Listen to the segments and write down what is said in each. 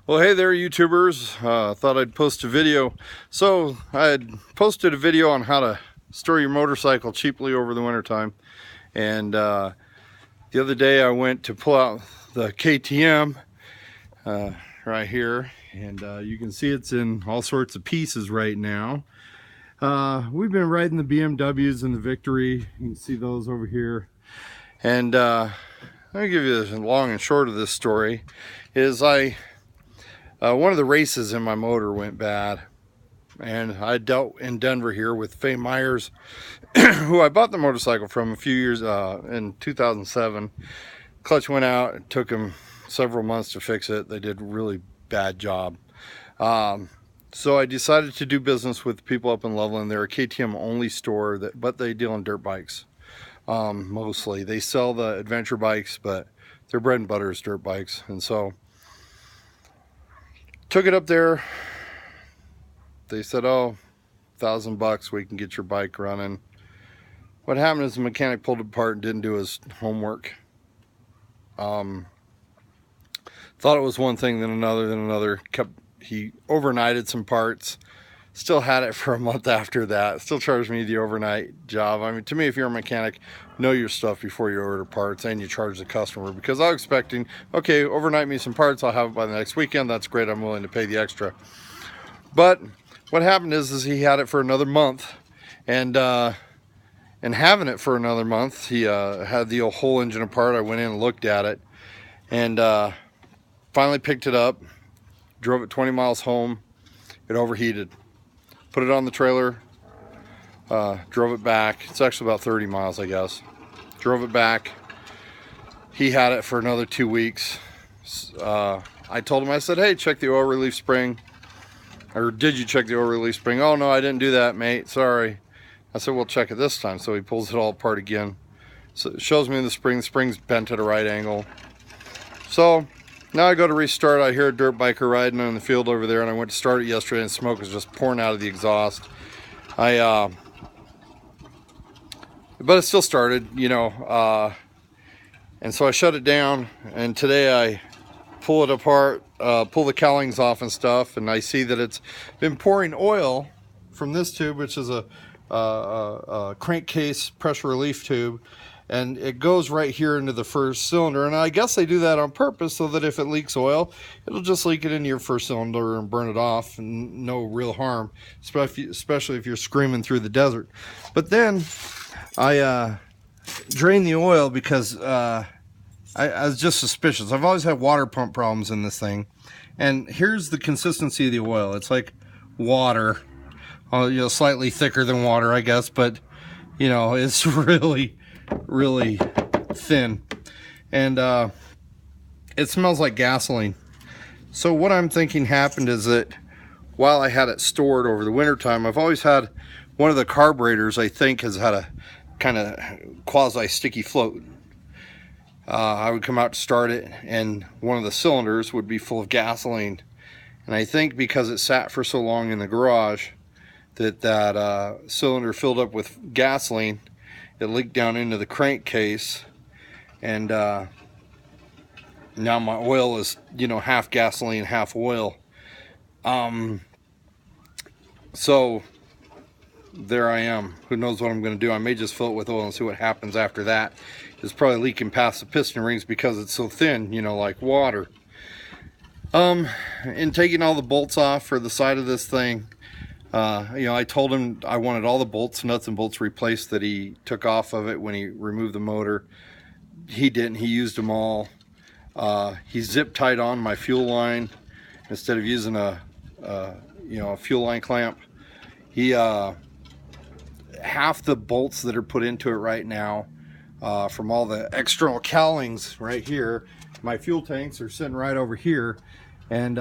Well, hey there, YouTubers. Thought I'd post a video. So I had posted a video on how to store your motorcycle cheaply over the wintertime. And the other day I went to pull out the KTM right here. And you can see it's in all sorts of pieces right now. We've been riding the BMWs and the Victory. You can see those over here. And let me give you the long and short of this story. Is one of the races in my motor went bad, and I dealt in Denver here with Faye Myers, who I bought the motorcycle from a few years in 2007. Clutch went out. It took them several months to fix it. They did a really bad job. So I decided to do business with people up in Loveland. They're a KTM only store, but they deal in dirt bikes mostly. They sell the adventure bikes, but their bread and butter is dirt bikes. And so took it up there. They said, oh, $1,000 we can get your bike running. What happened is the mechanic pulled it apart and didn't do his homework. Thought it was one thing, then another. He overnighted some parts. Still had it for a month after that. Still charged me the overnight job. I mean, to me, if you're a mechanic, know your stuff before you order parts and you charge the customer, because I was expecting, okay, overnight me some parts, I'll have it by the next weekend. That's great. I'm willing to pay the extra. But what happened is he had it for another month, and having it for another month, he had the whole engine apart. I went in and looked at it, and finally picked it up, drove it 20 miles home. It overheated. Put it on the trailer, drove it back. It's actually about 30 miles, I guess. Drove it back. He had it for another 2 weeks. I told him, I said, hey, check the oil relief spring. Or did you check the oil relief spring? Oh, no, I didn't do that, mate. Sorry. I said, well, check it this time. So he pulls it all apart again. So it shows me the spring's bent at a right angle. So now I go to restart. I hear a dirt biker riding in the field over there, and I went to start it yesterday, and smoke was just pouring out of the exhaust. But it still started, you know, and so I shut it down, and today I pull it apart, pull the cowlings off and stuff, and I see that it's been pouring oil from this tube, which is a crankcase pressure relief tube, and it goes right here into the first cylinder. And I guess they do that on purpose so that if it leaks oil, it'll just leak it into your first cylinder and burn it off, and no real harm, especially if you're screaming through the desert. But then I drained the oil because I was just suspicious. I've always had water pump problems in this thing, and here's the consistency of the oil. It's like water, you know, slightly thicker than water, I guess, but you know, it's really thin, and it smells like gasoline. So what I'm thinking happened is that while I had it stored over the winter time, I've always had one of the carburetors, I think, has had a kind of quasi sticky float. I would come out to start it, and one of the cylinders would be full of gasoline, and I think because it sat for so long in the garage that cylinder filled up with gasoline. It leaked down into the crankcase, and now my oil is, you know, half gasoline, half oil. So there I am. Who knows what I'm going to do? I may just fill it with oil and see what happens after that. It's probably leaking past the piston rings because it's so thin, you know, like water. In taking all the bolts off for the side of this thing, you know, I told him I wanted all the bolts, nuts and bolts replaced that he took off of it when he removed the motor. He didn't. He used them all. He zip tied on my fuel line instead of using a fuel line clamp. He half the bolts that are put into it right now, from all the external cowlings right here. My fuel tanks are sitting right over here, and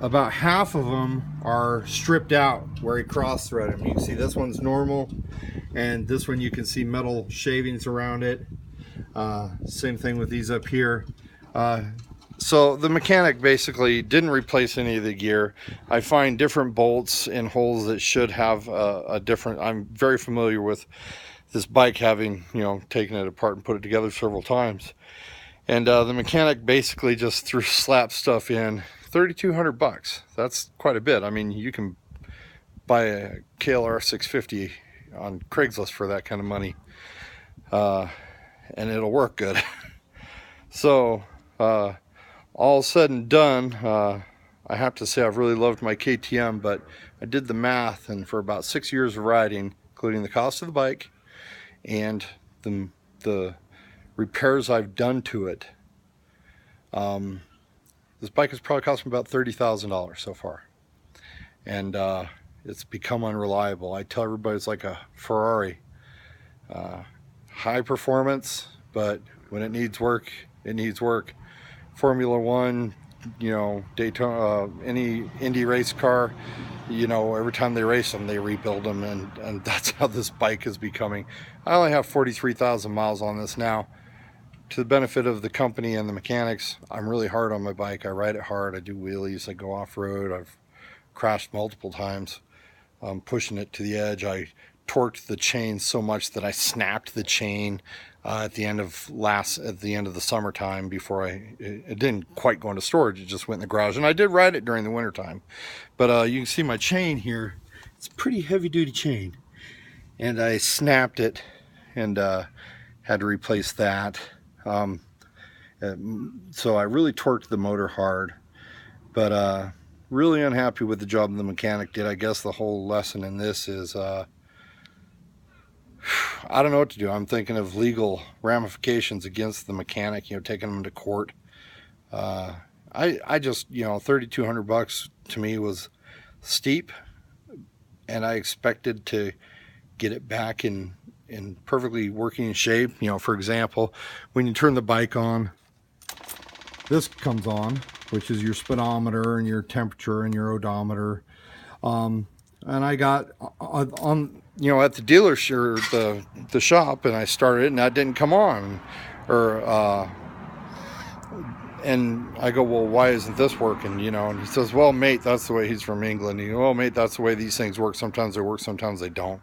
about half of them are stripped out where he cross-threaded them. You can see this one's normal, and this one you can see metal shavings around it. Same thing with these up here. So the mechanic basically didn't replace any of the gear. I find different bolts in holes that should have a different. I'm very familiar with this bike, having, you know, taken it apart and put it together several times. And the mechanic basically just slapped stuff in, $3,200 bucks. That's quite a bit. I mean, you can buy a KLR 650 on Craigslist for that kind of money, and it'll work good. So all said and done, I have to say I've really loved my KTM, but I did the math, and for about 6 years of riding, including the cost of the bike and the repairs I've done to it, this bike has probably cost me about $30,000 so far, and it's become unreliable. I tell everybody it's like a Ferrari, high performance, but when it needs work, it needs work. Formula One, you know, Daytona, any Indy race car, you know, every time they race them, they rebuild them, and that's how this bike is becoming. I only have 43,000 miles on this now. To the benefit of the company and the mechanics, I'm really hard on my bike. I ride it hard. I do wheelies. I go off-road. I've crashed multiple times. I'm pushing it to the edge. I torqued the chain so much that I snapped the chain at the end of the summertime. Before it didn't quite go into storage. It just went in the garage, and I did ride it during the wintertime. But you can see my chain here. It's a pretty heavy-duty chain, and I snapped it and had to replace that. So I really torqued the motor hard, but really unhappy with the job the mechanic did. I guess the whole lesson in this is I don't know what to do. I'm thinking of legal ramifications against the mechanic, you know, taking him to court. I just, you know, $3,200 bucks to me was steep, and I expected to get it back in perfectly working shape. You know, for example, when you turn the bike on, this comes on, which is your speedometer and your temperature and your odometer. And I got on, you know, at the dealership, or the shop, and I started it, and that didn't come on. And I go, well, why isn't this working? You know, and he says, well, mate, that's the way, he's from England. And you go, well, mate, that's the way these things work. Sometimes they work, sometimes they don't.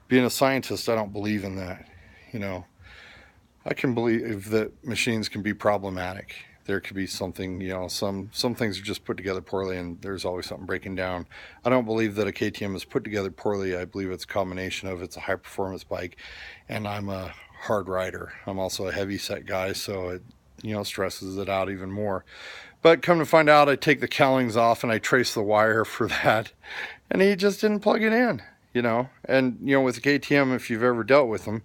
Being a scientist, I don't believe in that. You know, I can believe that machines can be problematic. There could be something, you know, some things are just put together poorly, and there's always something breaking down. I don't believe that a KTM is put together poorly. I believe it's a combination of, it's a high performance bike, and I'm a hard rider. I'm also a heavy set guy, so it, you know, stresses it out even more. But come to find out, I take the cowlings off and I trace the wire for that, and he just didn't plug it in. You know, and you know, with the KTM, if you've ever dealt with them,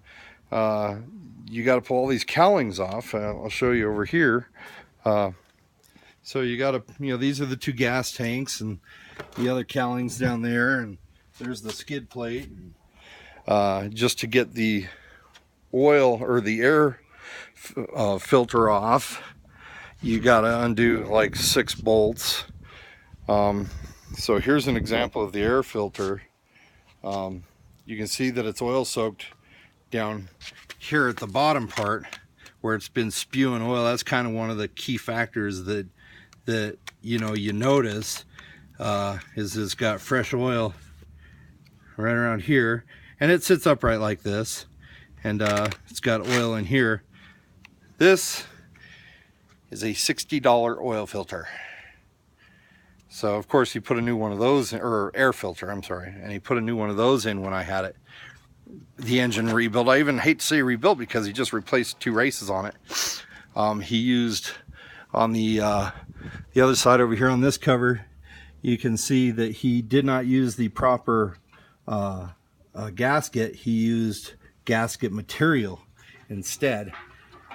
you got to pull all these cowlings off. I'll show you over here. So you got to, you know, these are the two gas tanks and the other cowlings down there, and there's the skid plate. Just to get the oil or the air filter off, you got to undo like 6 bolts. So here's an example of the air filter. You can see that it's oil soaked down here at the bottom part where it's been spewing oil. That's kind of one of the key factors that you know, you notice is it's got fresh oil right around here, and it sits upright like this, and it's got oil in here. This is a $60 oil filter. So of course he put a new one of those in, or air filter, I'm sorry, and he put a new one of those in when I had it, the engine rebuilt. I even hate to say rebuilt because he just replaced 2 races on it. He used on the other side over here on this cover, you can see that he did not use the proper gasket. He used gasket material instead,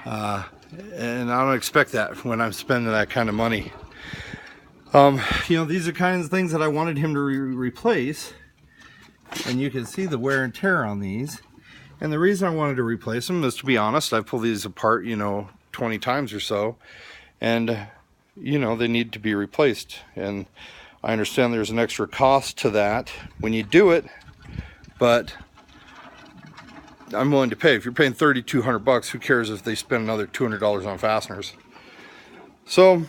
and I don't expect that when I'm spending that kind of money. You know, these are kinds of things that I wanted him to replace, and you can see the wear and tear on these. And the reason I wanted to replace them is, to be honest, I've pulled these apart, you know, 20 times or so, and you know, they need to be replaced. And I understand there's an extra cost to that when you do it, but I'm willing to pay. If you're paying $3,200 bucks, who cares if they spend another $200 on fasteners? So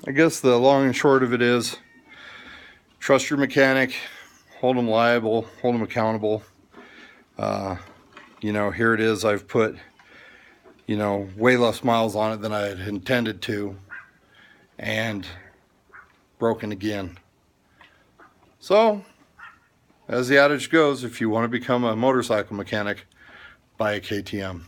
I guess the long and short of it is, trust your mechanic, hold them liable, hold them accountable. You know, here it is, I've put, you know, way less miles on it than I had intended to, and broken again. So, as the adage goes, if you want to become a motorcycle mechanic, buy a KTM.